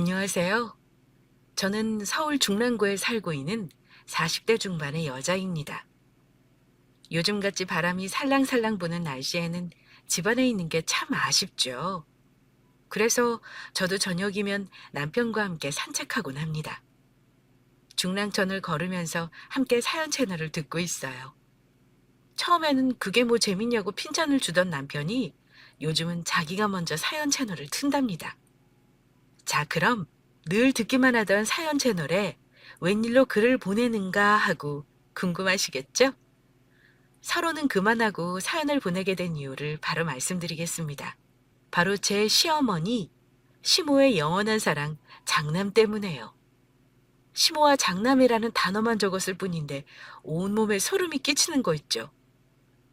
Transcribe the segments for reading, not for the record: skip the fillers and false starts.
안녕하세요. 저는 서울 중랑구에 살고 있는 40대 중반의 여자입니다. 요즘같이 바람이 살랑살랑 부는 날씨에는 집안에 있는 게 참 아쉽죠. 그래서 저도 저녁이면 남편과 함께 산책하곤 합니다. 중랑천을 걸으면서 함께 사연 채널을 듣고 있어요. 처음에는 그게 뭐 재밌냐고 핀잔을 주던 남편이 요즘은 자기가 먼저 사연 채널을 튼답니다. 자, 그럼 늘 듣기만 하던 사연 채널에 웬일로 글을 보내는가 하고 궁금하시겠죠? 서로는 그만하고 사연을 보내게 된 이유를 바로 말씀드리겠습니다. 바로 제 시어머니, 시모의 영원한 사랑, 장남 때문에요. 시모와 장남이라는 단어만 적었을 뿐인데 온몸에 소름이 끼치는 거 있죠.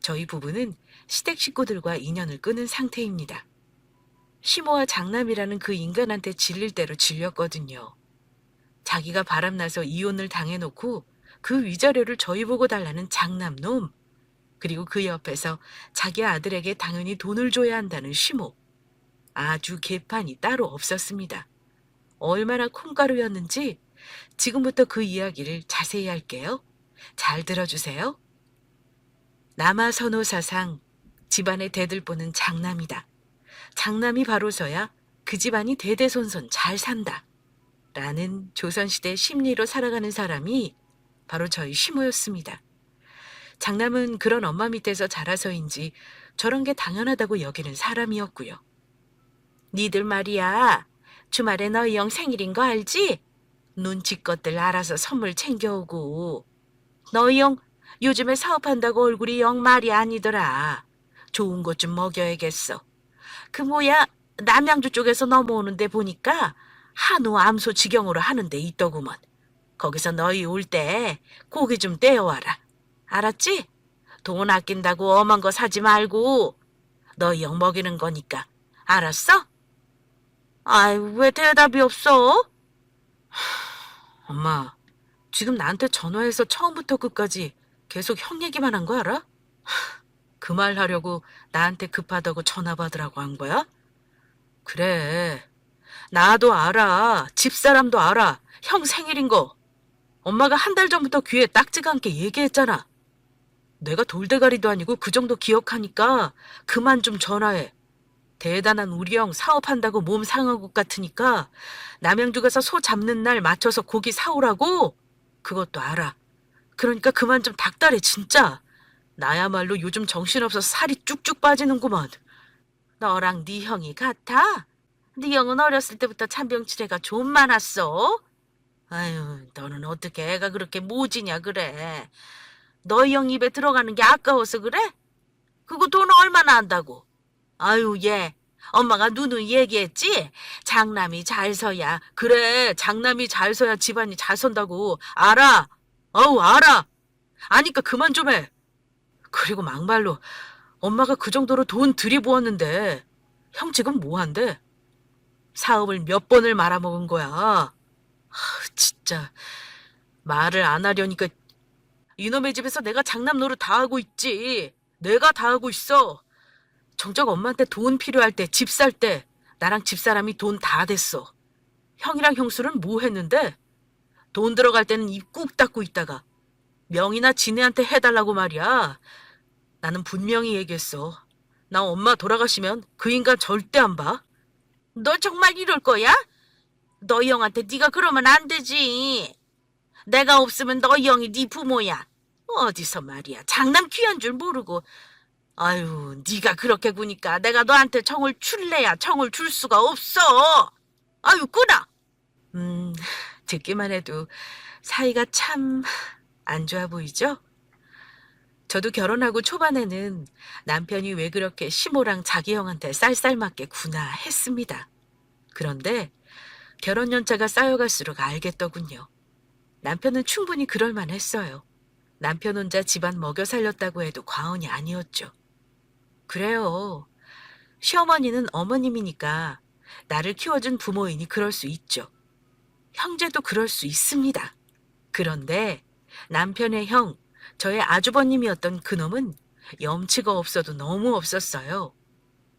저희 부부는 시댁 식구들과 인연을 끊은 상태입니다. 시모와 장남이라는 그 인간한테 질릴 대로 질렸거든요. 자기가 바람나서 이혼을 당해놓고 그 위자료를 저희 보고 달라는 장남놈, 그리고 그 옆에서 자기 아들에게 당연히 돈을 줘야 한다는 시모. 아주 개판이 따로 없었습니다. 얼마나 콩가루였는지 지금부터 그 이야기를 자세히 할게요. 잘 들어주세요. 남아선호사상 집안의 대들보는 장남이다. 장남이 바로서야 그 집안이 대대손손 잘 산다. 라는 조선시대 심리로 살아가는 사람이 바로 저희 시모였습니다. 장남은 그런 엄마 밑에서 자라서인지 저런 게 당연하다고 여기는 사람이었고요. 니들 말이야. 주말에 너희 형 생일인 거 알지? 눈치껏들 알아서 선물 챙겨오고. 너희 형 요즘에 사업한다고 얼굴이 영 말이 아니더라. 좋은 것 좀 먹여야겠어. 그 뭐야, 남양주 쪽에서 넘어오는데 보니까 한우 암소 직영으로 하는 데 있더구먼. 거기서 너희 올 때 고기 좀 떼어와라. 알았지? 돈 아낀다고 엄한 거 사지 말고 너희 형 먹이는 거니까. 알았어? 아이, 왜 대답이 없어? 엄마, 지금 나한테 전화해서 처음부터 끝까지 계속 형 얘기만 한 거 알아? 그 말 하려고 나한테 급하다고 전화 받으라고 한 거야? 그래. 나도 알아. 집사람도 알아. 형 생일인 거. 엄마가 한 달 전부터 귀에 딱지가 않게 얘기했잖아. 내가 돌대가리도 아니고 그 정도 기억하니까 그만 좀 전화해. 대단한 우리 형 사업한다고 몸 상한 것 같으니까 남양주 가서 소 잡는 날 맞춰서 고기 사오라고? 그것도 알아. 그러니까 그만 좀 닥달해 진짜. 나야말로 요즘 정신없어서 살이 쭉쭉 빠지는구먼. 너랑 네 형이 같아? 네 형은 어렸을 때부터 잔병치레가 좀 많았어. 아유, 너는 어떻게 애가 그렇게 모지냐 그래. 너희 형 입에 들어가는 게 아까워서 그래? 그거 돈 얼마나 한다고? 아유, 얘. 엄마가 누누이 얘기했지? 장남이 잘 서야. 그래, 장남이 잘 서야 집안이 잘 선다고. 알아. 어우, 알아. 아니까 그만 좀 해. 그리고 막말로 엄마가 그 정도로 돈 들이부었는데 형 지금 뭐 한대? 사업을 몇 번을 말아먹은 거야. 진짜 말을 안 하려니까 이놈의 집에서 내가 장남 노릇 다 하고 있지. 내가 다 하고 있어. 정작 엄마한테 돈 필요할 때, 집 살 때 나랑 집사람이 돈 다 됐어. 형이랑 형수는 뭐 했는데? 돈 들어갈 때는 입 꾹 닫고 있다가 명이나 지네한테 해달라고 말이야. 나는 분명히 얘기했어. 나 엄마 돌아가시면 그 인간 절대 안 봐. 너 정말 이럴 거야? 너희 형한테 네가 그러면 안 되지. 내가 없으면 너희 형이 네 부모야. 어디서 말이야. 장남 귀한 줄 모르고. 아유, 네가 그렇게 구니까 내가 너한테 청을 줄래야 청을 줄 수가 없어. 아유, 꾸나. 음, 듣기만 해도 사이가 참 안 좋아 보이죠? 저도 결혼하고 초반에는 남편이 왜 그렇게 시모랑 자기 형한테 쌀쌀맞게 구나 했습니다. 그런데 결혼 연차가 쌓여갈수록 알겠더군요. 남편은 충분히 그럴 만했어요. 남편 혼자 집안 먹여 살렸다고 해도 과언이 아니었죠. 그래요. 시어머니는 어머님이니까 나를 키워준 부모이니 그럴 수 있죠. 형제도 그럴 수 있습니다. 그런데 남편의 형, 저의 아주버님이었던 그놈은 염치가 없어도 너무 없었어요.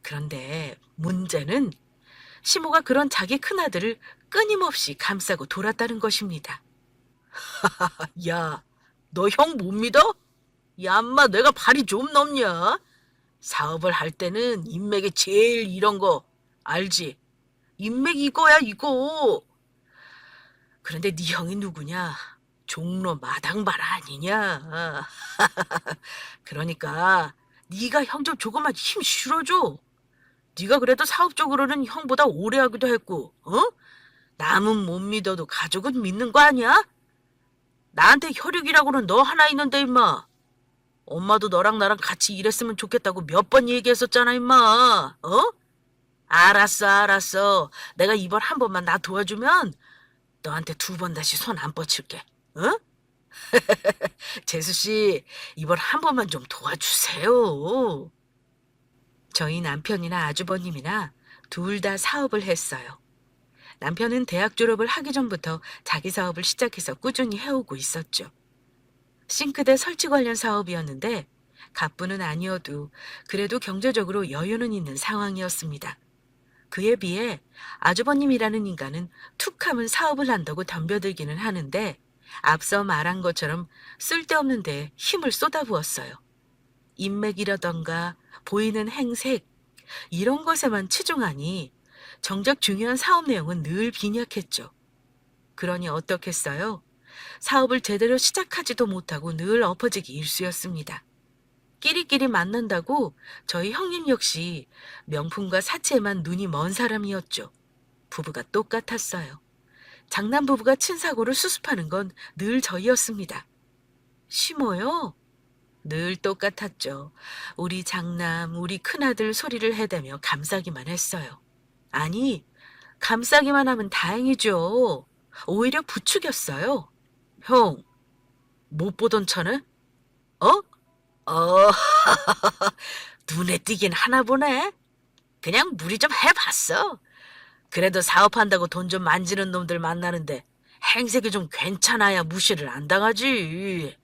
그런데 문제는 시모가 그런 자기 큰아들을 끊임없이 감싸고 돌았다는 것입니다. 야, 너 형 못 믿어? 야, 엄마 내가 발이 좀 넘냐? 사업을 할 때는 인맥이 제일 이런 거 알지? 인맥 이거야 이거. 그런데 네 형이 누구냐? 종로 마당발 아니냐? 그러니까 네가 형 좀 조금만 힘 실어줘. 네가 그래도 사업적으로는 형보다 오래 하기도 했고, 어? 남은 못 믿어도 가족은 믿는 거 아니야? 나한테 혈육이라고는 너 하나 있는데 임마. 엄마도 너랑 나랑 같이 일했으면 좋겠다고 몇 번 얘기했었잖아 임마. 어? 알았어 알았어. 내가 이번 한 번만 나 도와주면 너한테 두 번 다시 손 안 뻗칠게. 어? 재수 씨, 이번 한 번만 좀 도와주세요. 저희 남편이나 아주버님이나 둘 다 사업을 했어요. 남편은 대학 졸업을 하기 전부터 자기 사업을 시작해서 꾸준히 해오고 있었죠. 싱크대 설치 관련 사업이었는데 갑부는 아니어도 그래도 경제적으로 여유는 있는 상황이었습니다. 그에 비해 아주버님이라는 인간은 툭하면 사업을 한다고 덤벼들기는 하는데 앞서 말한 것처럼 쓸데없는 데 힘을 쏟아부었어요. 인맥이라던가 보이는 행색 이런 것에만 치중하니 정작 중요한 사업 내용은 늘 빈약했죠. 그러니 어떻겠어요? 사업을 제대로 시작하지도 못하고 늘 엎어지기 일쑤였습니다. 끼리끼리 만난다고 저희 형님 역시 명품과 사치에만 눈이 먼 사람이었죠. 부부가 똑같았어요. 장남 부부가 친 사고를 수습하는 건 늘 저희였습니다. 심어요? 늘 똑같았죠. 우리 장남, 우리 큰아들 소리를 해대며 감싸기만 했어요. 아니, 감싸기만 하면 다행이죠. 오히려 부추겼어요. 형, 못 보던 차네? 어? 어, 눈에 띄긴 하나 보네. 그냥 무리 좀 해봤어. 그래도 사업한다고 돈 좀 만지는 놈들 만나는데 행색이 좀 괜찮아야 무시를 안 당하지.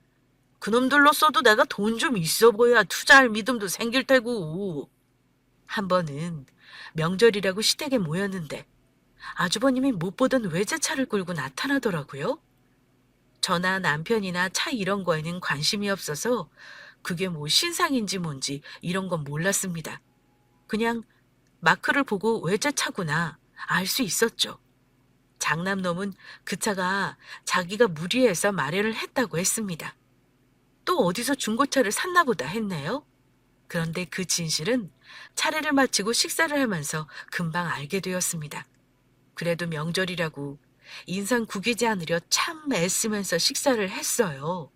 그놈들로 써도 내가 돈 좀 있어 보여야 투자할 믿음도 생길 테고. 한 번은 명절이라고 시댁에 모였는데 아주버님이 못 보던 외제차를 끌고 나타나더라고요. 저나 남편이나 차 이런 거에는 관심이 없어서 그게 뭐 신상인지 뭔지 이런 건 몰랐습니다. 그냥 마크를 보고 외제차구나 알 수 있었죠. 장남놈은 그 차가 자기가 무리해서 마련을 했다고 했습니다. 또 어디서 중고차를 샀나 보다 했네요. 그런데 그 진실은 차례를 마치고 식사를 하면서 금방 알게 되었습니다. 그래도 명절이라고 인상 구기지 않으려 참 애쓰면서 식사를 했어요.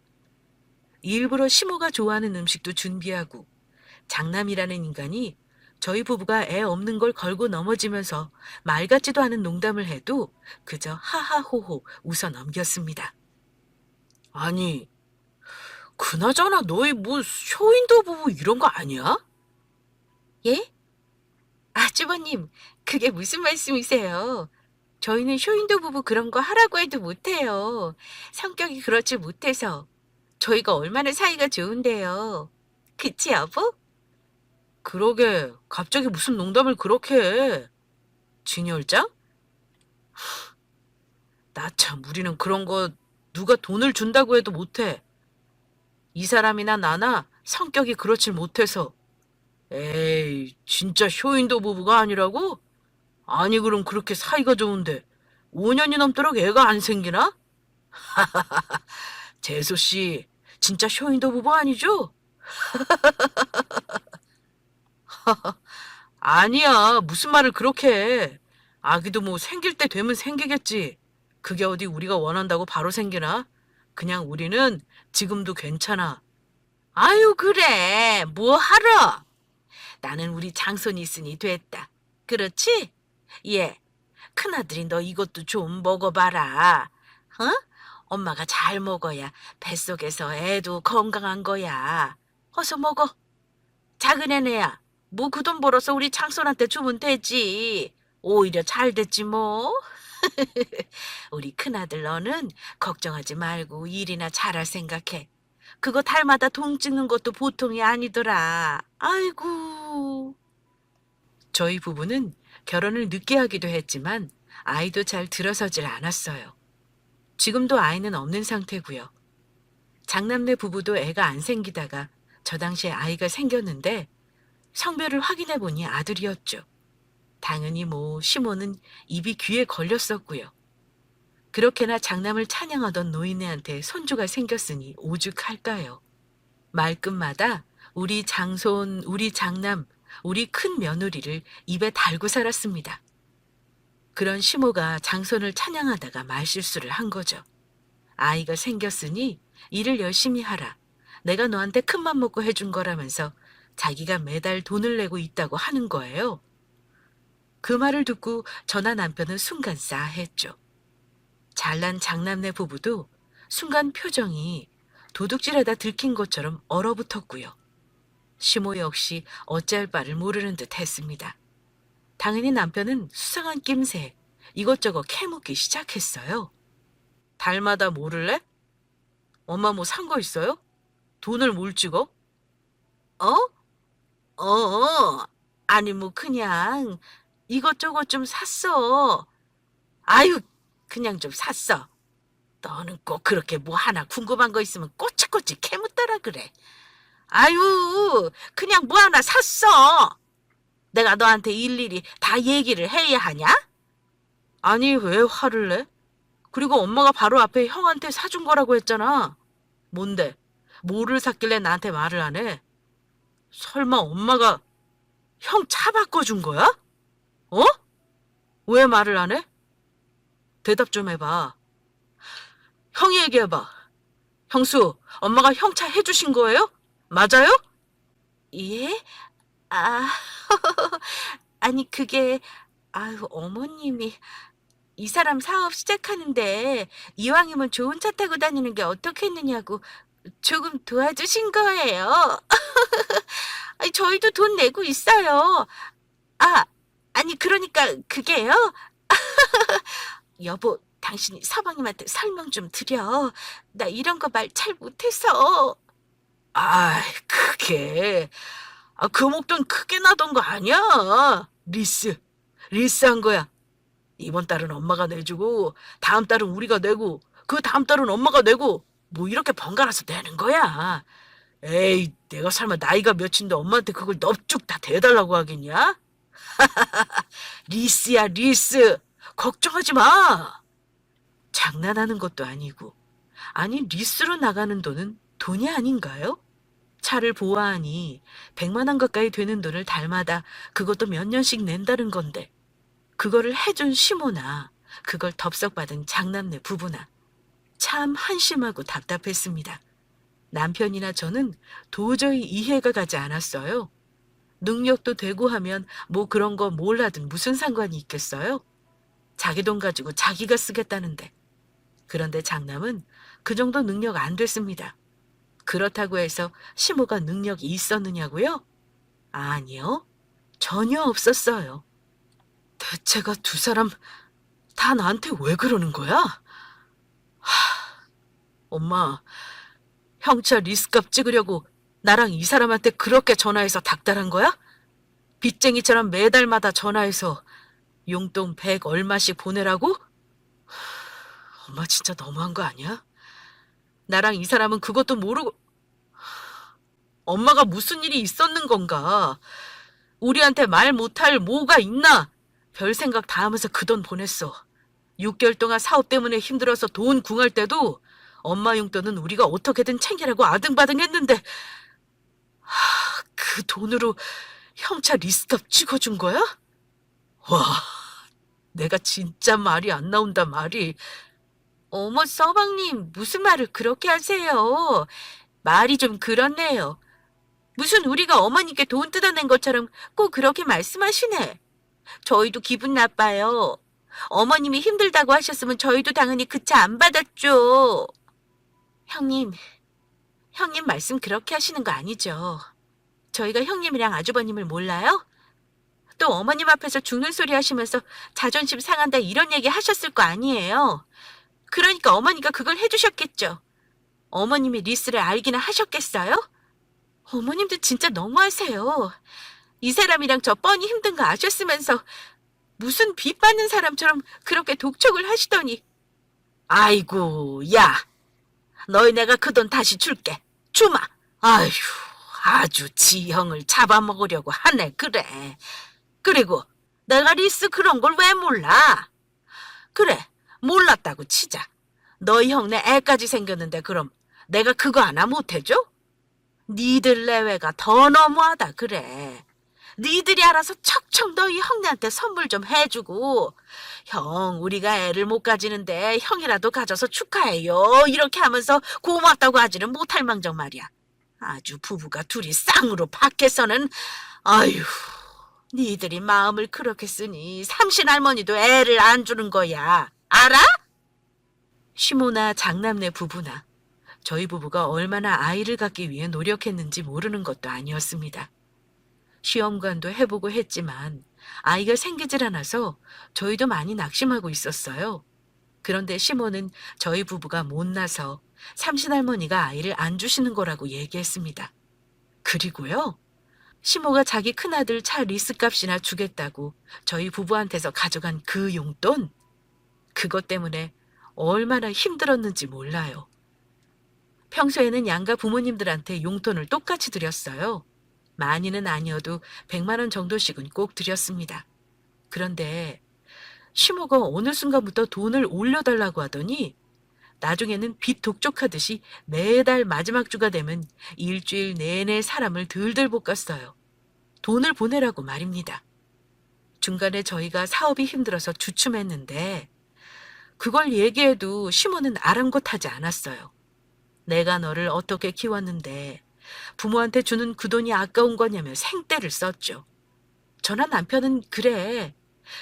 일부러 시모가 좋아하는 음식도 준비하고 장남이라는 인간이 저희 부부가 애 없는 걸 걸고 넘어지면서 말 같지도 않은 농담을 해도 그저 하하호호 웃어 넘겼습니다. 아니, 그나저나 너희 뭐 쇼윈도 부부 이런 거 아니야? 예? 아주버님, 그게 무슨 말씀이세요? 저희는 쇼윈도 부부 그런 거 하라고 해도 못해요. 성격이 그렇지 못해서. 저희가 얼마나 사이가 좋은데요. 그치, 여보? 그러게, 갑자기 무슨 농담을 그렇게 해. 진열장? 나 참, 우리는 그런 거 누가 돈을 준다고 해도 못해. 이 사람이나 나나 성격이 그렇질 못해서. 에이, 진짜 쇼윈도 부부가 아니라고? 아니, 그럼 그렇게 사이가 좋은데 5년이 넘도록 애가 안 생기나? 재수 씨, 진짜 쇼윈도 부부 아니죠? 아니야, 무슨 말을 그렇게 해. 아기도 뭐 생길 때 되면 생기겠지. 그게 어디 우리가 원한다고 바로 생기나? 그냥 우리는 지금도 괜찮아. 아유, 그래. 뭐 하러? 나는 우리 장손이 있으니 됐다. 그렇지? 예. 큰아들이 너 이것도 좀 먹어봐라. 어? 엄마가 잘 먹어야 뱃속에서 애도 건강한 거야. 어서 먹어. 작은 애네야. 뭐 그 돈 벌어서 우리 장손한테 주면 되지. 오히려 잘 됐지 뭐. 우리 큰아들 너는 걱정하지 말고 일이나 잘할 생각해. 그거 달마다 동 찍는 것도 보통이 아니더라. 아이고. 저희 부부는 결혼을 늦게 하기도 했지만 아이도 잘 들어서질 않았어요. 지금도 아이는 없는 상태고요. 장남네 부부도 애가 안 생기다가 저 당시에 아이가 생겼는데 성별을 확인해 보니 아들이었죠. 당연히 시모는 입이 귀에 걸렸었고요. 그렇게나 장남을 찬양하던 노인네한테 손주가 생겼으니 오죽할까요. 말끝마다 우리 장손, 우리 장남, 우리 큰 며느리를 입에 달고 살았습니다. 그런 시모가 장손을 찬양하다가 말실수를 한 거죠. 아이가 생겼으니 일을 열심히 하라. 내가 너한테 큰맘 먹고 해준 거라면서 자기가 매달 돈을 내고 있다고 하는 거예요. 그 말을 듣고 저나 남편은 순간 싸했죠. 잘난 장남네 부부도 순간 표정이 도둑질하다 들킨 것처럼 얼어붙었고요. 시모 역시 어찌할 바를 모르는 듯 했습니다. 당연히 남편은 수상한 낌새 이것저것 캐묻기 시작했어요. 달마다 모를래? 엄마 뭐 산 거 있어요? 돈을 뭘 찍어? 어? 아니 그냥 이것저것 좀 샀어. 아유, 그냥 좀 샀어. 너는 꼭 그렇게 뭐 하나 궁금한 거 있으면 꼬치꼬치 캐묻더라 그래. 아유, 그냥 뭐 하나 샀어. 내가 너한테 일일이 다 얘기를 해야 하냐? 아니, 왜 화를 내? 그리고 엄마가 바로 앞에 형한테 사준 거라고 했잖아. 뭔데? 뭐를 샀길래 나한테 말을 안 해? 설마 엄마가 형 차 바꿔준 거야? 어? 왜 말을 안 해? 대답 좀 해봐. 형이 얘기해봐. 형수, 엄마가 형 차 해주신 거예요? 맞아요? 예? 아, 아니 그게 아유 어머님이 이 사람 사업 시작하는데 이왕이면 좋은 차 타고 다니는 게 어떻겠느냐고 조금 도와주신 거예요. 아니, 저희도 돈 내고 있어요. 아, 아니 그러니까 그게요. 여보, 당신이 서방님한테 설명 좀 드려. 나 이런 거 말 잘 못해서. 아이, 그 목돈 크게 나던 거 아니야. 리스한 거야. 이번 달은 엄마가 내주고, 다음 달은 우리가 내고, 그 다음 달은 엄마가 내고, 뭐 이렇게 번갈아서 내는 거야. 에이, 내가 설마 나이가 몇인데 엄마한테 그걸 넙죽 다 대달라고 하겠냐? 리스야, 리스. 걱정하지 마. 장난하는 것도 아니고. 아니, 리스로 나가는 돈은 돈이 아닌가요? 차를 보아하니 100만 원 가까이 되는 돈을 달마다 그것도 몇 년씩 낸다는 건데 그거를 해준 시모나 그걸 덥석받은 장남네 부부나 참 한심하고 답답했습니다. 남편이나 저는 도저히 이해가 가지 않았어요. 능력도 되고 하면 뭐 그런 거 몰라든 무슨 상관이 있겠어요? 자기 돈 가지고 자기가 쓰겠다는데. 그런데 장남은 그 정도 능력 안 됐습니다. 그렇다고 해서 시모가 능력이 있었느냐고요? 아니요. 전혀 없었어요. 대체가 두 사람 다 나한테 왜 그러는 거야? 엄마, 형차 리스값 찍으려고 나랑 이 사람한테 그렇게 전화해서 닥달한 거야? 빚쟁이처럼 매달마다 전화해서 용돈 100 얼마씩 보내라고? 엄마 진짜 너무한 거 아니야? 나랑 이 사람은 그것도 모르고 엄마가 무슨 일이 있었는 건가? 우리한테 말 못할 뭐가 있나? 별 생각 다 하면서 그 돈 보냈어. 6개월 동안 사업 때문에 힘들어서 돈 궁할 때도 엄마 용돈은 우리가 어떻게든 챙기라고 아등바등 했는데 그 돈으로 형차 리스값 찍어준 거야? 와, 내가 진짜 말이 안 나온다 말이. 어머 서방님 무슨 말을 그렇게 하세요. 말이 좀 그렇네요. 무슨 우리가 어머니께 돈 뜯어낸 것처럼 꼭 그렇게 말씀하시네. 저희도 기분 나빠요. 어머님이 힘들다고 하셨으면 저희도 당연히 그 차 안 받았죠. 형님 말씀 그렇게 하시는 거 아니죠. 저희가 형님이랑 아주버님을 몰라요? 또 어머님 앞에서 죽는 소리 하시면서 자존심 상한다 이런 얘기 하셨을 거 아니에요. 그러니까 어머니가 그걸 해주셨겠죠. 어머님이 리스를 알기나 하셨겠어요? 어머님도 진짜 너무하세요. 이 사람이랑 저 뻔히 힘든 거 아셨으면서 무슨 빚 받는 사람처럼 그렇게 독촉을 하시더니. 아이고, 야, 너희 내가 그 돈 다시 줄게. 주마. 아휴, 아주 지형을 잡아먹으려고 하네, 그래. 그리고 내가 리스 그런 걸 왜 몰라? 그래, 몰랐다고 치자. 너희 형네 애까지 생겼는데 그럼 내가 그거 하나 못해줘? 니들 내외가 더 너무하다, 그래. 니들이 알아서 척척 너희 형네한테 선물 좀 해주고, 형, 우리가 애를 못 가지는데 형이라도 가져서 축하해요, 이렇게 하면서 고맙다고 하지는 못할 망정 말이야. 아주 부부가 둘이 쌍으로 밖에서는. 아휴, 니들이 마음을 그렇게 쓰니 삼신 할머니도 애를 안 주는 거야. 알아? 시모나 장남네 부부나 저희 부부가 얼마나 아이를 갖기 위해 노력했는지 모르는 것도 아니었습니다. 시험관도 해보고 했지만 아이가 생기질 않아서 저희도 많이 낙심하고 있었어요. 그런데 시모는 저희 부부가 못나서 삼신할머니가 아이를 안 주시는 거라고 얘기했습니다. 그리고요, 시모가 자기 큰아들 차 리스값이나 주겠다고 저희 부부한테서 가져간 그 용돈, 그것 때문에 얼마나 힘들었는지 몰라요. 평소에는 양가 부모님들한테 용돈을 똑같이 드렸어요. 많이는 아니어도 100만 원 정도씩은 꼭 드렸습니다. 그런데 시모가 어느 순간부터 돈을 올려달라고 하더니 나중에는 빚 독촉하듯이 매달 마지막 주가 되면 일주일 내내 사람을 들들 볶았어요. 돈을 보내라고 말입니다. 중간에 저희가 사업이 힘들어서 주춤했는데 그걸 얘기해도 시모는 아랑곳하지 않았어요. 내가 너를 어떻게 키웠는데 부모한테 주는 그 돈이 아까운 거냐며 생떼를 썼죠. 저나 남편은 그래,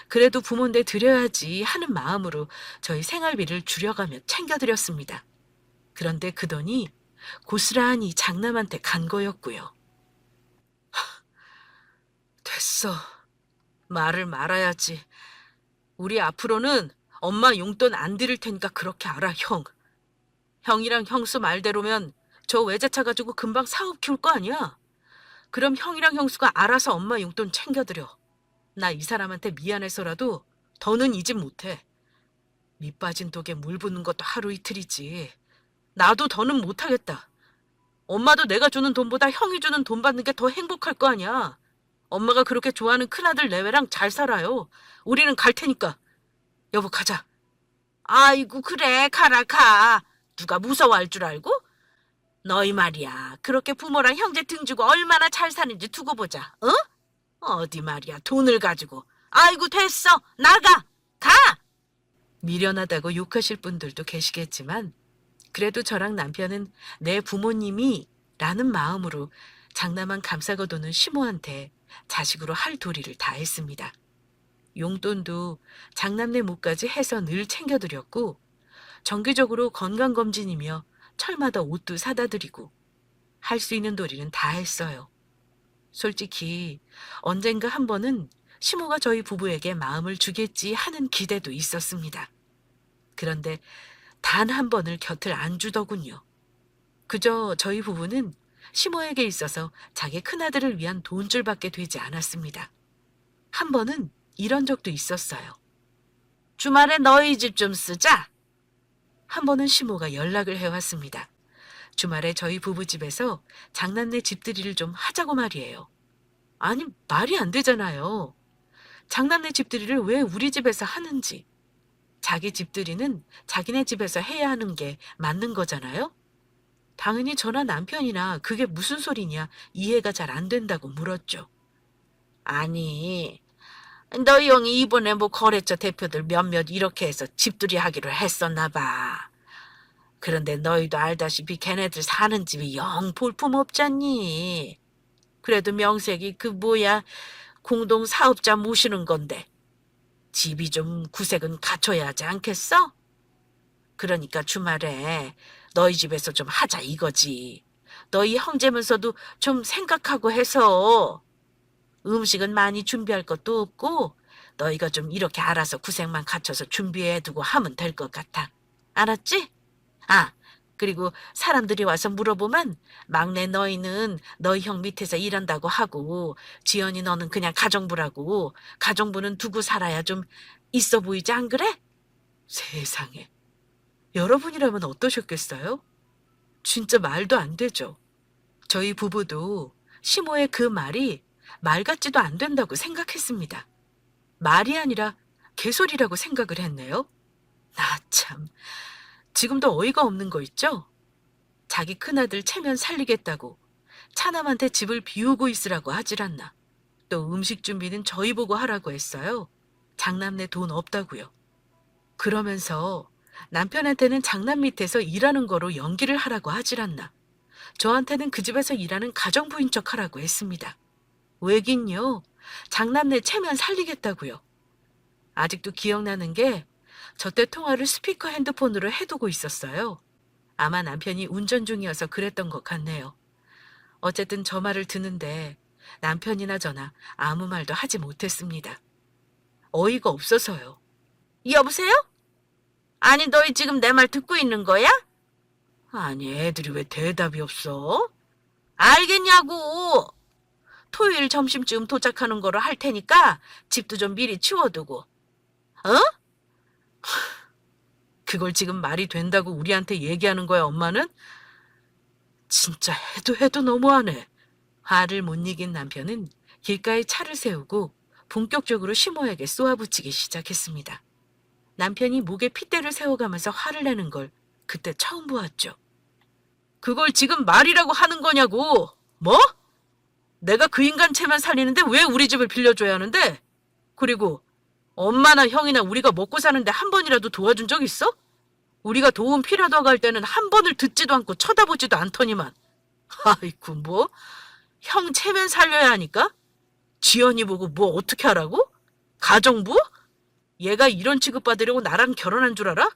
그래도 부모인데 드려야지 하는 마음으로 저희 생활비를 줄여가며 챙겨드렸습니다. 그런데 그 돈이 고스란히 장남한테 간 거였고요. 됐어. 말을 말아야지. 우리 앞으로는 엄마 용돈 안 드릴 테니까 그렇게 알아, 형. 형이랑 형수 말대로면 저 외제차 가지고 금방 사업 키울 거 아니야? 그럼 형이랑 형수가 알아서 엄마 용돈 챙겨드려. 나 이 사람한테 미안해서라도 더는 이 집 못해. 밑 빠진 독에 물 붓는 것도 하루 이틀이지. 나도 더는 못하겠다. 엄마도 내가 주는 돈보다 형이 주는 돈 받는 게 더 행복할 거 아니야. 엄마가 그렇게 좋아하는 큰아들 내외랑 잘 살아요. 우리는 갈 테니까. 여보, 가자. 아이고, 그래, 가라, 가. 누가 무서워할 줄 알고? 너희 말이야, 그렇게 부모랑 형제 등지고 얼마나 잘 사는지 두고 보자. 어? 어디 말이야, 돈을 가지고. 아이고, 됐어. 나가. 가. 미련하다고 욕하실 분들도 계시겠지만 그래도 저랑 남편은 내 부모님이 라는 마음으로 장남한 감싸고도는 시모한테 자식으로 할 도리를 다 했습니다. 용돈도 장남네 몫까지 해서 늘 챙겨드렸고 정기적으로 건강검진이며 철마다 옷도 사다 드리고 할 수 있는 도리는 다 했어요. 솔직히 언젠가 한 번은 시모가 저희 부부에게 마음을 주겠지 하는 기대도 있었습니다. 그런데 단 한 번을 곁을 안 주더군요. 그저 저희 부부는 시모에게 있어서 자기 큰아들을 위한 돈줄밖에 되지 않았습니다. 한 번은 이런 적도 있었어요. 주말에 너희 집 좀 쓰자. 한 번은 시모가 연락을 해왔습니다. 주말에 저희 부부 집에서 장남네 집들이를 좀 하자고 말이에요. 아니, 말이 안 되잖아요. 장남네 집들이를 왜 우리 집에서 하는지. 자기 집들이는 자기네 집에서 해야 하는 게 맞는 거잖아요. 당연히 저나 남편이나 그게 무슨 소리냐 이해가 잘 안 된다고 물었죠. 아니, 너희 형이 이번에 뭐 거래처 대표들 몇몇 이렇게 해서 집들이 하기로 했었나 봐. 그런데 너희도 알다시피 걔네들 사는 집이 영 볼품없잖니. 그래도 명색이 그 뭐야, 공동 사업자 모시는 건데 집이 좀 구색은 갖춰야 하지 않겠어? 그러니까 주말에 너희 집에서 좀 하자 이거지. 너희 형제면서도 좀 생각하고 해서. 음식은 많이 준비할 것도 없고 너희가 좀 이렇게 알아서 구색만 갖춰서 준비해두고 하면 될 것 같아. 알았지? 아, 그리고 사람들이 와서 물어보면 막내 너희는 너희 형 밑에서 일한다고 하고 지연이 너는 그냥 가정부라고 가정부는 두고 살아야 좀 있어 보이지 안 그래? 세상에. 여러분이라면 어떠셨겠어요? 진짜 말도 안 되죠. 저희 부부도 시모의 그 말이 말 같지도 안 된다고 생각했습니다. 말이 아니라 개소리라고 생각을 했네요. 나 참. 지금도 어이가 없는 거 있죠? 자기 큰아들 체면 살리겠다고 차남한테 집을 비우고 있으라고 하질 않나. 또 음식 준비는 저희 보고 하라고 했어요. 장남네 돈 없다고요. 그러면서 남편한테는 장남 밑에서 일하는 거로 연기를 하라고 하질 않나. 저한테는 그 집에서 일하는 가정부인 척 하라고 했습니다. 왜긴요? 장남네 체면 살리겠다고요. 아직도 기억나는 게 저 때 통화를 스피커 핸드폰으로 해두고 있었어요. 아마 남편이 운전 중이어서 그랬던 것 같네요. 어쨌든 저 말을 듣는데 남편이나 저나 아무 말도 하지 못했습니다. 어이가 없어서요. 여보세요? 아니 너희 지금 내 말 듣고 있는 거야? 아니 애들이 왜 대답이 없어? 알겠냐고. 토요일 점심쯤 도착하는 거로 할 테니까 집도 좀 미리 치워두고. 어? 그걸 지금 말이 된다고 우리한테 얘기하는 거야, 엄마는? 진짜 해도 너무하네. 화를 못 이긴 남편은 길가에 차를 세우고 본격적으로 시모에게 쏘아붙이기 시작했습니다. 남편이 목에 핏대를 세워가면서 화를 내는 걸 그때 처음 보았죠. 그걸 지금 말이라고 하는 거냐고. 뭐? 내가 그 인간 체면 살리는데 왜 우리 집을 빌려줘야 하는데? 그리고 엄마나 형이나 우리가 먹고 사는데 한 번이라도 도와준 적 있어? 우리가 도움 필요하다고 할 때는 한 번을 듣지도 않고 쳐다보지도 않더니만. 아이고 뭐? 형 체면 살려야 하니까? 지연이 보고 뭐 어떻게 하라고? 가정부? 얘가 이런 취급받으려고 나랑 결혼한 줄 알아?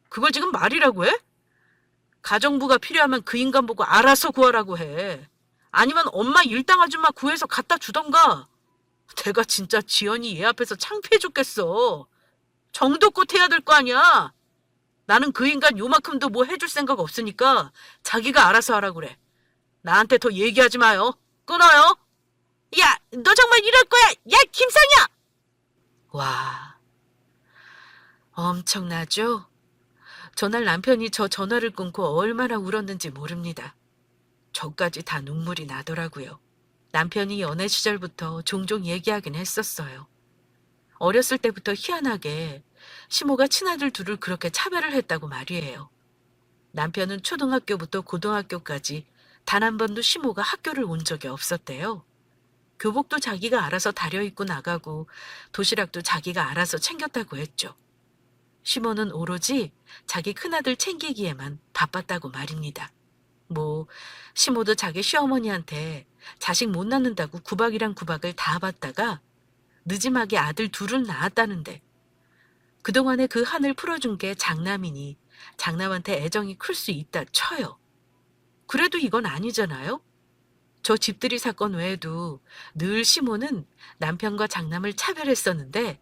그걸 지금 말이라고 해? 가정부가 필요하면 그 인간 보고 알아서 구하라고 해. 아니면 엄마 일당 아줌마 구해서 갖다 주던가. 내가 진짜 지연이 얘 앞에서 창피해 죽겠어. 정도껏 해야 될 거 아니야. 나는 그 인간 요만큼도 뭐 해줄 생각 없으니까 자기가 알아서 하라 그래. 나한테 더 얘기하지 마요. 끊어요. 야, 너 정말 이럴 거야. 야, 김상이야. 와, 엄청나죠? 전날 남편이 저 전화를 끊고 얼마나 울었는지 모릅니다. 저까지 다 눈물이 나더라고요. 남편이 연애 시절부터 종종 얘기하긴 했었어요. 어렸을 때부터 희한하게 시모가 친아들 둘을 그렇게 차별을 했다고 말이에요. 남편은 초등학교부터 고등학교까지 단 한 번도 시모가 학교를 온 적이 없었대요. 교복도 자기가 알아서 다려입고 나가고 도시락도 자기가 알아서 챙겼다고 했죠. 시모는 오로지 자기 큰아들 챙기기에만 바빴다고 말입니다. 뭐 시모도 자기 시어머니한테 자식 못 낳는다고 구박이랑 구박을 다 받다가 늦지막이 아들 둘을 낳았다는데 그동안에 그 한을 풀어준 게 장남이니 장남한테 애정이 클 수 있다 쳐요. 그래도 이건 아니잖아요. 저 집들이 사건 외에도 늘 시모는 남편과 장남을 차별했었는데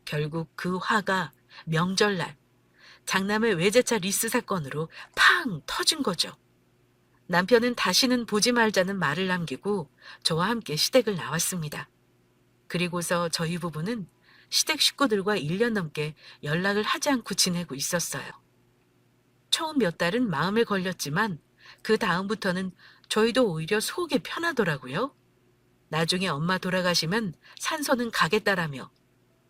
결국 그 화가 명절날 장남의 외제차 리스 사건으로 팡 터진 거죠. 남편은 다시는 보지 말자는 말을 남기고 저와 함께 시댁을 나왔습니다. 그리고서 저희 부부는 시댁 식구들과 1년 넘게 연락을 하지 않고 지내고 있었어요. 처음 몇 달은 마음에 걸렸지만 그 다음부터는 저희도 오히려 속이 편하더라고요. 나중에 엄마 돌아가시면 산소는 가겠다라며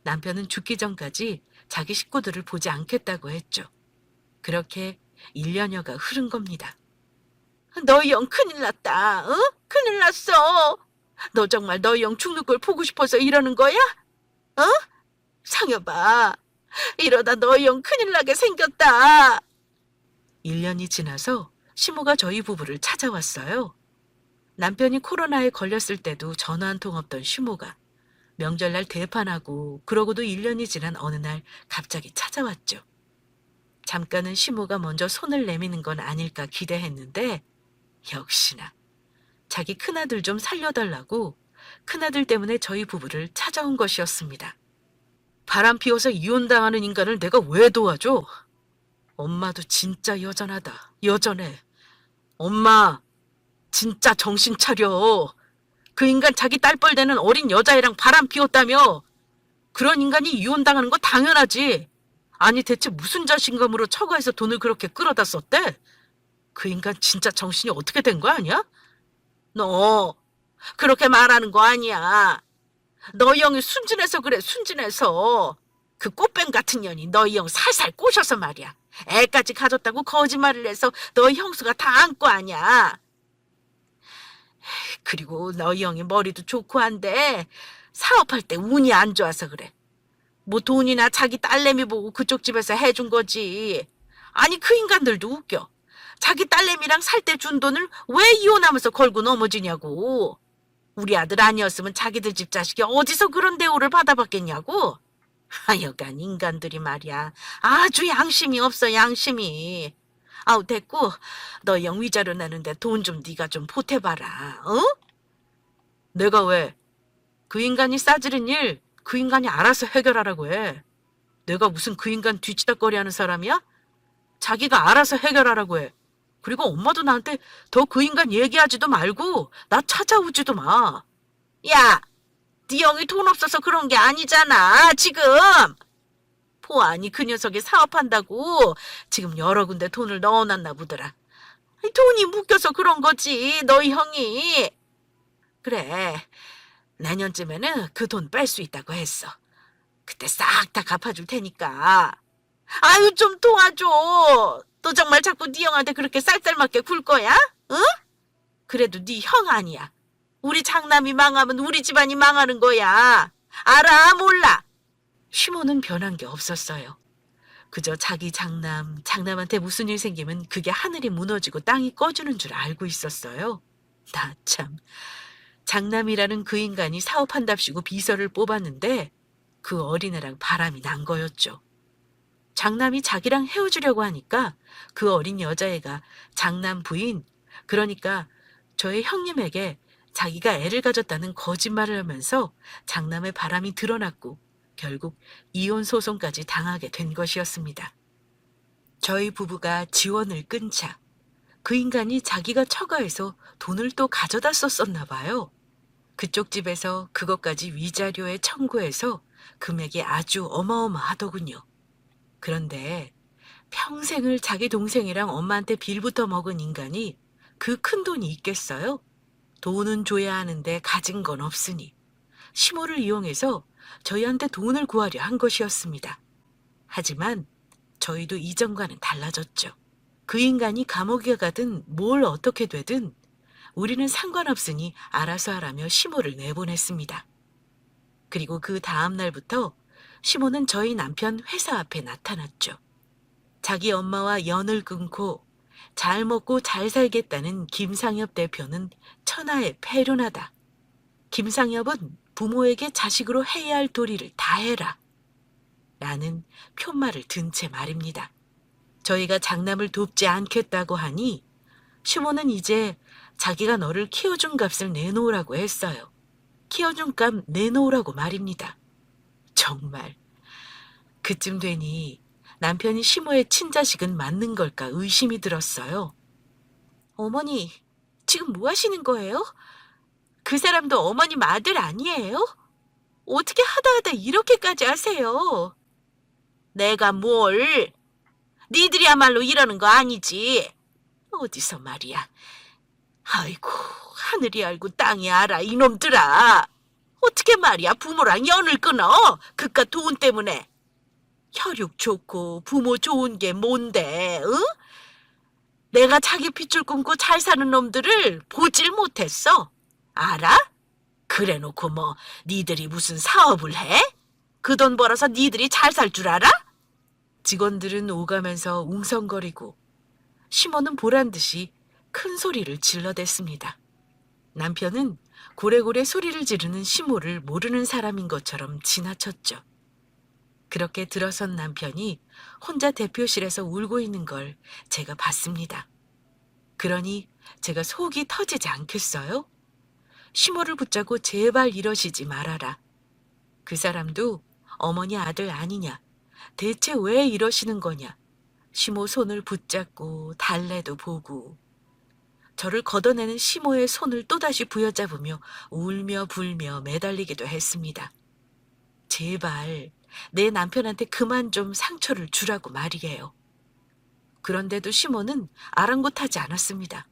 남편은 죽기 전까지 자기 식구들을 보지 않겠다고 했죠. 그렇게 1년여가 흐른 겁니다. 너희 형 큰일 났다. 어? 큰일 났어. 너 정말 너희 형 죽는 걸 보고 싶어서 이러는 거야? 어? 상여봐. 이러다 너희 형 큰일 나게 생겼다. 1년이 지나서 시모가 저희 부부를 찾아왔어요. 남편이 코로나에 걸렸을 때도 전화 한 통 없던 시모가 명절날 대판하고 그러고도 1년이 지난 어느 날 갑자기 찾아왔죠. 잠깐은 시모가 먼저 손을 내미는 건 아닐까 기대했는데 역시나 자기 큰아들 좀 살려달라고 큰아들 때문에 저희 부부를 찾아온 것이었습니다. 바람 피워서 이혼당하는 인간을 내가 왜 도와줘? 엄마도 진짜 여전하다. 여전해. 엄마, 진짜 정신 차려. 그 인간 자기 딸뻘 되는 어린 여자애랑 바람 피웠다며. 그런 인간이 이혼당하는 거 당연하지. 아니 대체 무슨 자신감으로 처가에서 돈을 그렇게 끌어다 썼대? 그 인간 진짜 정신이 어떻게 된 거 아니야? 너 그렇게 말하는 거 아니야. 너희 형이 순진해서 그래, 순진해서. 그 꽃뱀 같은 년이 너희 형 살살 꼬셔서 말이야. 애까지 가졌다고 거짓말을 해서 너희 형수가 다 안고 아냐. 그리고 너희 형이 머리도 좋고 한데 사업할 때 운이 안 좋아서 그래. 뭐 돈이나 자기 딸내미 보고 그쪽 집에서 해준 거지. 아니 그 인간들도 웃겨. 자기 딸내미랑 살 때 준 돈을 왜 이혼하면서 걸고 넘어지냐고. 우리 아들 아니었으면 자기들 집 자식이 어디서 그런 대우를 받아봤겠냐고. 하여간 인간들이 말이야. 아주 양심이 없어, 양심이. 아우 됐고, 너 영 위자료 내는데 돈 좀 네가 좀 보태봐라. 어? 내가 왜? 그 인간이 싸지른 일 그 인간이 알아서 해결하라고 해. 내가 무슨 그 인간 뒤치다꺼리 하는 사람이야? 자기가 알아서 해결하라고 해. 그리고 엄마도 나한테 더 그 인간 얘기하지도 말고 나 찾아오지도 마. 야, 네 형이 돈 없어서 그런 게 아니잖아, 지금. 보아니 그 녀석이 사업한다고 지금 여러 군데 돈을 넣어놨나 보더라. 돈이 묶여서 그런 거지, 너희 형이. 그래, 내년쯤에는 그 돈 뺄 수 있다고 했어. 그때 싹 다 갚아줄 테니까. 아유, 좀 도와줘. 너 정말 자꾸 네 형한테 그렇게 쌀쌀맞게 굴 거야? 응? 그래도 네 형 아니야. 우리 장남이 망하면 우리 집안이 망하는 거야. 알아, 몰라? 시모는 변한 게 없었어요. 그저 자기 장남한테 무슨 일 생기면 그게 하늘이 무너지고 땅이 꺼주는 줄 알고 있었어요. 나 참. 장남이라는 그 인간이 사업한답시고 비서를 뽑았는데 그 어린애랑 바람이 난 거였죠. 장남이 자기랑 헤어지려고 하니까 그 어린 여자애가 장남 부인, 그러니까 저의 형님에게 자기가 애를 가졌다는 거짓말을 하면서 장남의 바람이 드러났고 결국 이혼 소송까지 당하게 된 것이었습니다. 저희 부부가 지원을 끊자 그 인간이 자기가 처가에서 돈을 또 가져다 썼었나 봐요. 그쪽 집에서 그것까지 위자료에 청구해서 금액이 아주 어마어마하더군요. 그런데 평생을 자기 동생이랑 엄마한테 빌부터 먹은 인간이 그 큰 돈이 있겠어요? 돈은 줘야 하는데 가진 건 없으니 시모를 이용해서 저희한테 돈을 구하려 한 것이었습니다. 하지만 저희도 이전과는 달라졌죠. 그 인간이 감옥에 가든 뭘 어떻게 되든 우리는 상관없으니 알아서 하라며 시모를 내보냈습니다. 그리고 그 다음 날부터 시모는 저희 남편 회사 앞에 나타났죠. 자기 엄마와 연을 끊고 잘 먹고 잘 살겠다는 김상엽 대표는 천하의 패륜하다. 김상엽은 부모에게 자식으로 해야 할 도리를 다 해라. 라는 푯말을 든 채 말입니다. 저희가 장남을 돕지 않겠다고 하니 시모는 이제 자기가 너를 키워준 값을 내놓으라고 했어요. 키워준 값 내놓으라고 말입니다. 정말 그쯤 되니 남편이 시모의 친자식은 맞는 걸까 의심이 들었어요. 어머니, 지금 뭐 하시는 거예요? 그 사람도 어머님 아들 아니에요? 어떻게 하다 이렇게까지 하세요? 내가 뭘? 니들이야말로 이러는 거 아니지. 어디서 말이야. 아이고, 하늘이 알고 땅이 알아, 이놈들아. 어떻게 말이야 부모랑 연을 끊어? 그깟 돈 때문에. 혈육 좋고 부모 좋은 게 뭔데, 응? 내가 자기 핏줄 끊고 잘 사는 놈들을 보질 못했어. 알아? 그래놓고 뭐 니들이 무슨 사업을 해? 그 돈 벌어서 니들이 잘 살 줄 알아? 직원들은 오가면서 웅성거리고 시모는 보란듯이 큰 소리를 질러댔습니다. 남편은 고래고래 소리를 지르는 시모를 모르는 사람인 것처럼 지나쳤죠. 그렇게 들어선 남편이 혼자 대표실에서 울고 있는 걸 제가 봤습니다. 그러니 제가 속이 터지지 않겠어요? 시모를 붙잡고 제발 이러시지 말아라. 그 사람도 어머니 아들 아니냐, 대체 왜 이러시는 거냐, 시모 손을 붙잡고 달래도 보고 저를 걷어내는 시모의 손을 또다시 부여잡으며 울며 불며 매달리기도 했습니다. 제발 내 남편한테 그만 좀 상처를 주라고 말이에요. 그런데도 시모는 아랑곳하지 않았습니다.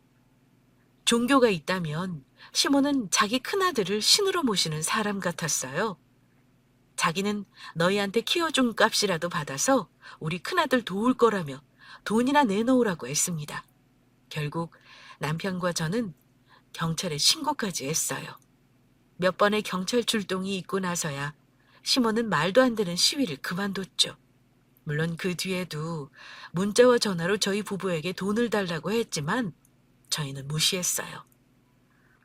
종교가 있다면 시모는 자기 큰아들을 신으로 모시는 사람 같았어요. 자기는 너희한테 키워준 값이라도 받아서 우리 큰아들 도울 거라며 돈이나 내놓으라고 했습니다. 결국 남편과 저는 경찰에 신고까지 했어요. 몇 번의 경찰 출동이 있고 나서야 시모는 말도 안 되는 시위를 그만뒀죠. 물론 그 뒤에도 문자와 전화로 저희 부부에게 돈을 달라고 했지만 저희는 무시했어요.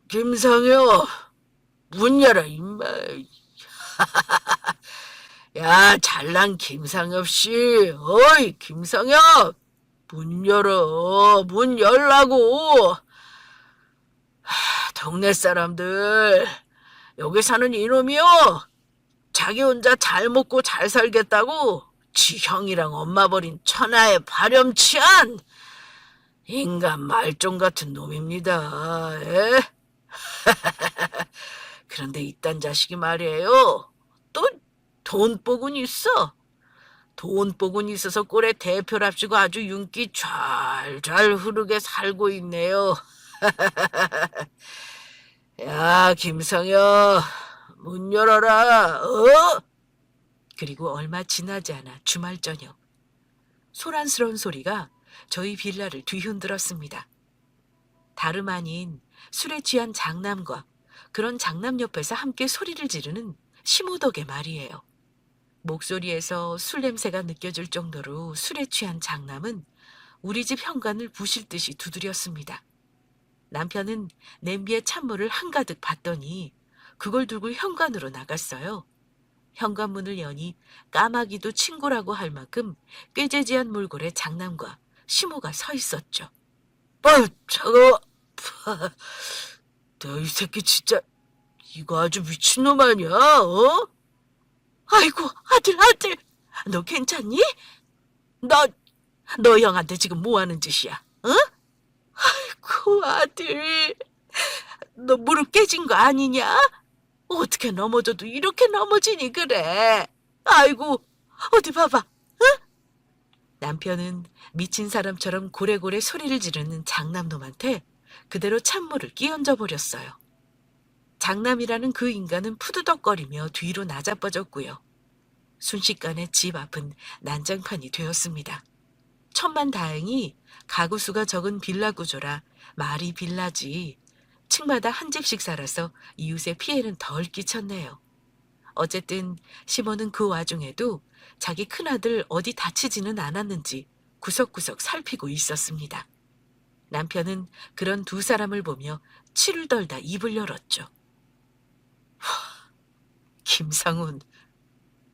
김상혁, 문 열어 임마. 야, 잘난 김상엽 씨. 어이, 김상엽. 문 열어. 문 열라고. 동네 사람들. 여기 사는 이놈이요. 자기 혼자 잘 먹고 잘 살겠다고 지 형이랑 엄마 버린 천하의 발염치한 인간 말종 같은 놈입니다. 에? 그런데 이딴 자식이 말이에요. 또 돈복은 있어. 돈복은 있어서 꼴에 대표랍시고 아주 윤기 잘 흐르게 살고 있네요. 야, 김성여, 문 열어라. 어? 그리고 얼마 지나지 않아 주말 저녁. 소란스러운 소리가 저희 빌라를 뒤흔들었습니다. 다름 아닌 술에 취한 장남과 그런 장남 옆에서 함께 소리를 지르는 시모덕의 말이에요. 목소리에서 술 냄새가 느껴질 정도로 술에 취한 장남은 우리 집 현관을 부실 듯이 두드렸습니다. 남편은 냄비에 찬물을 한가득 받더니 그걸 들고 현관으로 나갔어요. 현관문을 여니 까마귀도 친구라고 할 만큼 꾀재지한 몰골에 장남과 시모가 서 있었죠. 차가워. 너 이 새끼 진짜 이거 아주 미친놈 아니야? 어? 아이고 아들 너 괜찮니? 너 형한테 지금 뭐 하는 짓이야? 어? 아이고 아들 너 무릎 깨진 거 아니냐? 어떻게 넘어져도 이렇게 넘어지니 그래? 아이고 어디 봐봐. 남편은 미친 사람처럼 고래고래 소리를 지르는 장남놈한테 그대로 찬물을 끼얹어 버렸어요. 장남이라는 그 인간은 푸드덕거리며 뒤로 나자빠졌고요. 순식간에 집 앞은 난장판이 되었습니다. 천만다행히 가구 수가 적은 빌라 구조라 말이 빌라지 층마다 한 집씩 살아서 이웃의 피해는 덜 끼쳤네요. 어쨌든 시모는 그 와중에도 자기 큰아들 어디 다치지는 않았는지 구석구석 살피고 있었습니다. 남편은 그런 두 사람을 보며 치를 떨다 입을 열었죠. 김상훈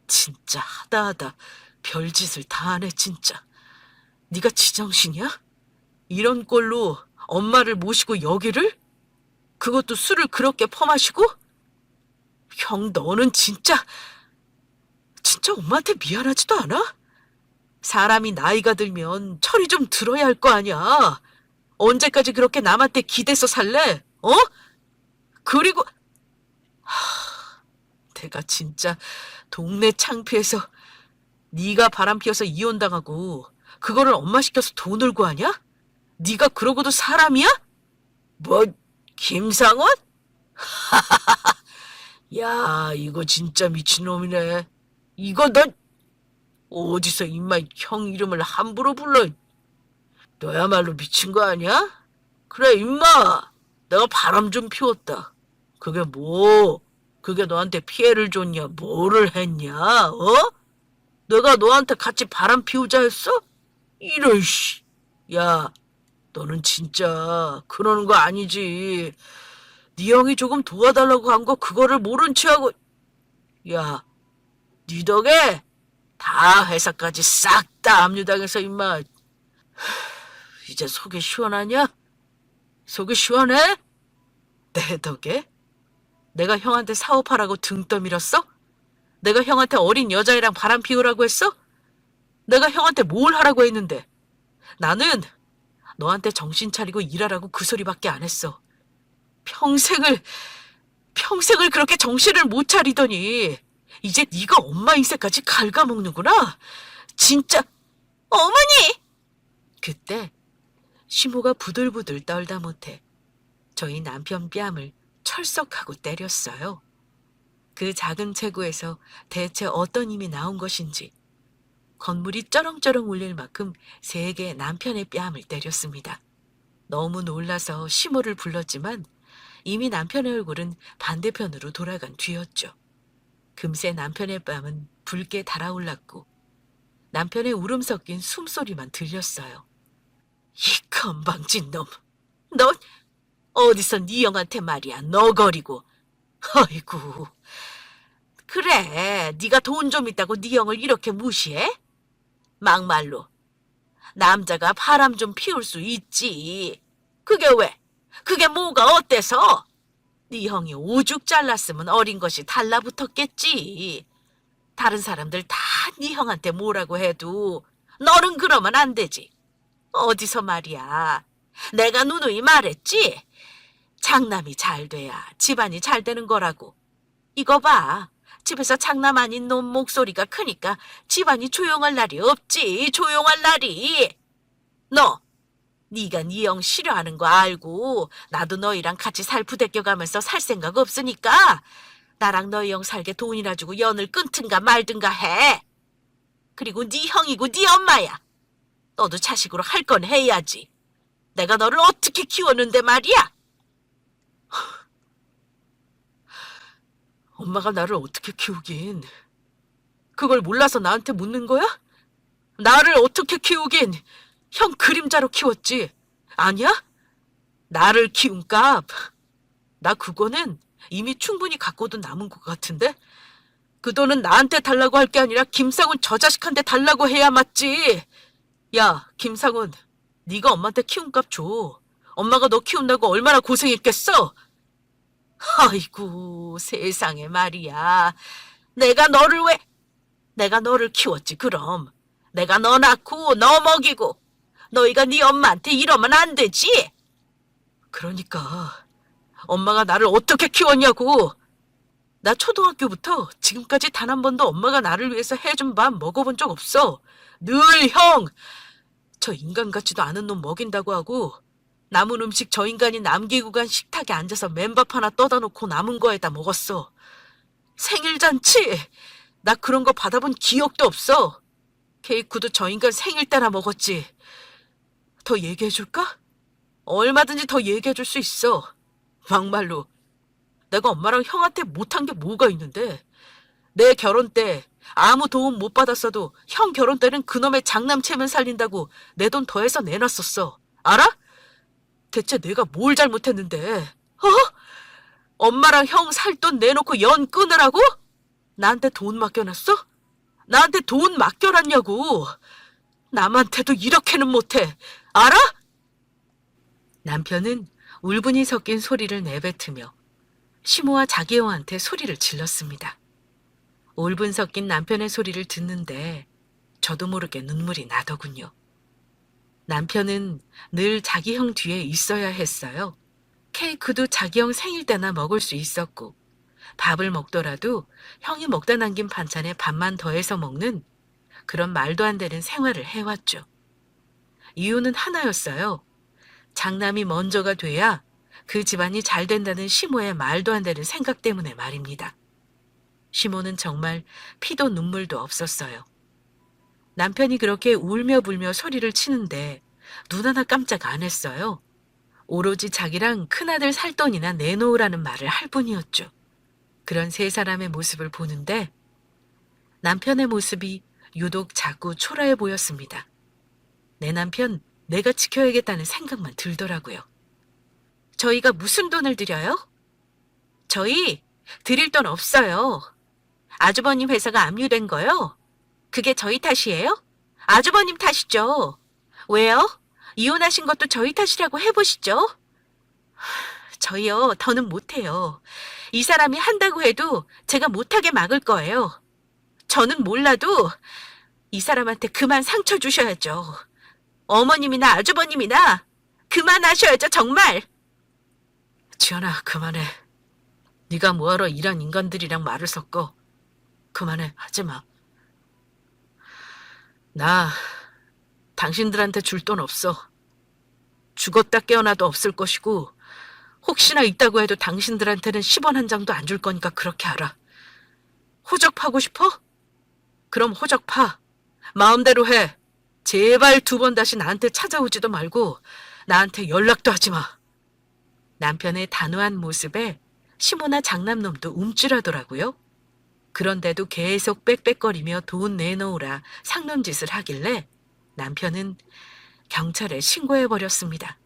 진짜 하다하다 별짓을 다 하네 진짜. 네가 지정신이야? 이런 꼴로 엄마를 모시고 여기를? 그것도 술을 그렇게 퍼마시고? 형 너는 진짜 엄마한테 미안하지도 않아? 사람이 나이가 들면 철이 좀 들어야 할 거 아니야. 언제까지 그렇게 남한테 기대서 살래? 어? 그리고 내가 진짜 동네 창피해서 네가 바람 피워서 이혼당하고 그거를 엄마 시켜서 돈을 구하냐? 네가 그러고도 사람이야? 뭐 김상원? 야 이거 진짜 미친놈이네. 이거 너 어디서 임마 형 이름을 함부로 불러. 너야말로 미친 거 아니야? 그래 임마 내가 바람 좀 피웠다. 그게 뭐? 그게 너한테 피해를 줬냐? 뭐를 했냐? 어? 내가 너한테 같이 바람 피우자 했어? 이런 씨. 야 너는 진짜 그러는 거 아니지. 네 형이 조금 도와달라고 한 거 그거를 모른 체하고. 야 네 덕에 다 회사까지 싹 다 압류당해서 임마. 이제 속이 시원하냐? 속이 시원해? 내 덕에? 내가 형한테 사업하라고 등 떠밀었어? 내가 형한테 어린 여자애랑 바람 피우라고 했어? 내가 형한테 뭘 하라고 했는데? 나는 너한테 정신 차리고 일하라고 그 소리밖에 안 했어. 평생을 그렇게 정신을 못 차리더니 이제 네가 엄마 인생까지 갉아먹는구나. 진짜. 어머니! 그때 시모가 부들부들 떨다 못해 저희 남편 뺨을 철썩하고 때렸어요. 그 작은 체구에서 대체 어떤 힘이 나온 것인지 건물이 쩌렁쩌렁 울릴 만큼 세게 남편의 뺨을 때렸습니다. 너무 놀라서 시모를 불렀지만 이미 남편의 얼굴은 반대편으로 돌아간 뒤였죠. 금세 남편의 뺨은 붉게 달아올랐고 남편의 울음 섞인 숨소리만 들렸어요. 이 건방진 놈! 넌 어디서 네 형한테 말이야, 너거리고. 아이고, 그래, 네가 돈 좀 있다고 네 형을 이렇게 무시해? 막말로 남자가 바람 좀 피울 수 있지. 그게 왜? 그게 뭐가 어때서? 네 형이 오죽 잘났으면 어린 것이 달라붙었겠지. 다른 사람들 다 네 형한테 뭐라고 해도 너는 그러면 안 되지. 어디서 말이야. 내가 누누이 말했지. 장남이 잘 돼야 집안이 잘 되는 거라고. 이거 봐. 집에서 장남 아닌 놈 목소리가 크니까 집안이 조용할 날이 없지. 조용할 날이. 너, 네가 네 형 싫어하는 거 알고 나도 너희랑 같이 살 부대껴가면서 살 생각 없으니까 나랑 너희 형 살게 돈이나 주고 연을 끊든가 말든가 해. 그리고 네 형이고 네 엄마야. 너도 자식으로 할 건 해야지. 내가 너를 어떻게 키웠는데 말이야. 엄마가 나를 어떻게 키우긴. 그걸 몰라서 나한테 묻는 거야? 나를 어떻게 키우긴. 형 그림자로 키웠지. 아니야? 나를 키운 값. 나 그거는 이미 충분히 갖고도 남은 것 같은데? 그 돈은 나한테 달라고 할 게 아니라 김상훈 저 자식한테 달라고 해야 맞지. 야, 김상훈, 네가 엄마한테 키운 값 줘. 엄마가 너 키운다고 얼마나 고생했겠어? 아이고, 세상에 말이야. 내가 너를 키웠지, 그럼. 내가 너 낳고 너 먹이고 너희가 네 엄마한테 이러면 안 되지. 그러니까 엄마가 나를 어떻게 키웠냐고. 나 초등학교부터 지금까지 단 한 번도 엄마가 나를 위해서 해준 밥 먹어본 적 없어. 늘 형, 저 인간 같지도 않은 놈 먹인다고 하고 남은 음식 저 인간이 남기고 간 식탁에 앉아서 맨밥 하나 떠다 놓고 남은 거에다 먹었어. 생일잔치! 나 그런 거 받아본 기억도 없어. 케이크도 저 인간 생일 때나 먹었지. 더 얘기해줄까? 얼마든지 더 얘기해줄 수 있어. 막말로 내가 엄마랑 형한테 못한 게 뭐가 있는데. 내 결혼 때 아무 도움 못 받았어도 형 결혼 때는 그놈의 장남 체면 살린다고 내 돈 더해서 내놨었어. 알아? 대체 내가 뭘 잘못했는데? 어? 엄마랑 형 살 돈 내놓고 연 끊으라고? 나한테 돈 맡겨놨어? 나한테 돈 맡겨놨냐고. 남한테도 이렇게는 못해. 알아? 남편은 울분이 섞인 소리를 내뱉으며 시모와 자기 형한테 소리를 질렀습니다. 울분 섞인 남편의 소리를 듣는데 저도 모르게 눈물이 나더군요. 남편은 늘 자기 형 뒤에 있어야 했어요. 케이크도 자기 형 생일 때나 먹을 수 있었고 밥을 먹더라도 형이 먹다 남긴 반찬에 밥만 더해서 먹는 그런 말도 안 되는 생활을 해왔죠. 이유는 하나였어요. 장남이 먼저가 돼야 그 집안이 잘 된다는 시모의 말도 안 되는 생각 때문에 말입니다. 시모는 정말 피도 눈물도 없었어요. 남편이 그렇게 울며 불며 소리를 치는데 눈 하나 깜짝 안 했어요. 오로지 자기랑 큰아들 살 돈이나 내놓으라는 말을 할 뿐이었죠. 그런 세 사람의 모습을 보는데 남편의 모습이 유독 자꾸 초라해 보였습니다. 내 남편 내가 지켜야겠다는 생각만 들더라고요. 저희가 무슨 돈을 드려요? 저희 드릴 돈 없어요. 아주버님 회사가 압류된 거요? 그게 저희 탓이에요? 아주버님 탓이죠. 왜요? 이혼하신 것도 저희 탓이라고 해보시죠. 저희요, 더는 못해요. 이 사람이 한다고 해도 제가 못하게 막을 거예요. 저는 몰라도 이 사람한테 그만 상처 주셔야죠. 어머님이나 아주버님이나 그만하셔야죠, 정말. 지연아, 그만해. 네가 뭐하러 이런 인간들이랑 말을 섞어. 그만해, 하지 마. 나 당신들한테 줄 돈 없어. 죽었다 깨어나도 없을 것이고 혹시나 있다고 해도 당신들한테는 10원 한 장도 안 줄 거니까 그렇게 알아. 호적 파고 싶어? 그럼 호적 파. 마음대로 해. 제발 2번 다시 나한테 찾아오지도 말고 나한테 연락도 하지 마. 남편의 단호한 모습에 시모나 장남놈도 움찔하더라고요. 그런데도 계속 빽빽거리며 돈 내놓으라 상놈짓을 하길래 남편은 경찰에 신고해버렸습니다.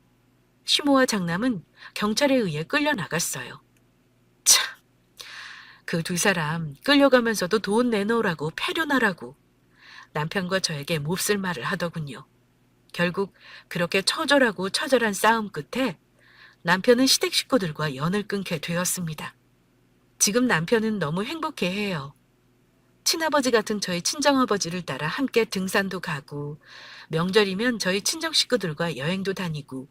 시모와 장남은 경찰에 의해 끌려나갔어요. 참, 그 2사람 끌려가면서도 돈 내놓으라고 패려나라고 남편과 저에게 몹쓸 말을 하더군요. 결국 그렇게 처절하고 처절한 싸움 끝에 남편은 시댁 식구들과 연을 끊게 되었습니다. 지금 남편은 너무 행복해해요. 친아버지 같은 저희 친정아버지를 따라 함께 등산도 가고 명절이면 저희 친정 식구들과 여행도 다니고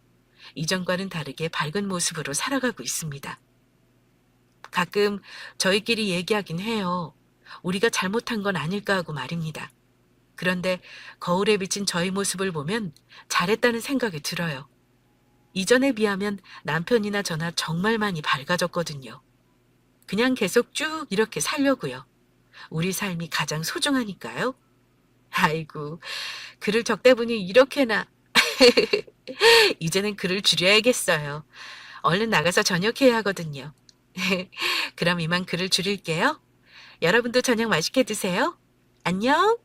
이전과는 다르게 밝은 모습으로 살아가고 있습니다. 가끔 저희끼리 얘기하긴 해요. 우리가 잘못한 건 아닐까 하고 말입니다. 그런데 거울에 비친 저희 모습을 보면 잘했다는 생각이 들어요. 이전에 비하면 남편이나 저나 정말 많이 밝아졌거든요. 그냥 계속 쭉 이렇게 살려고요. 우리 삶이 가장 소중하니까요. 아이고, 글을 적다 보니 이렇게나. 이제는 글을 줄여야겠어요. 얼른 나가서 저녁해야 하거든요. 그럼 이만 글을 줄일게요. 여러분도 저녁 맛있게 드세요. 안녕.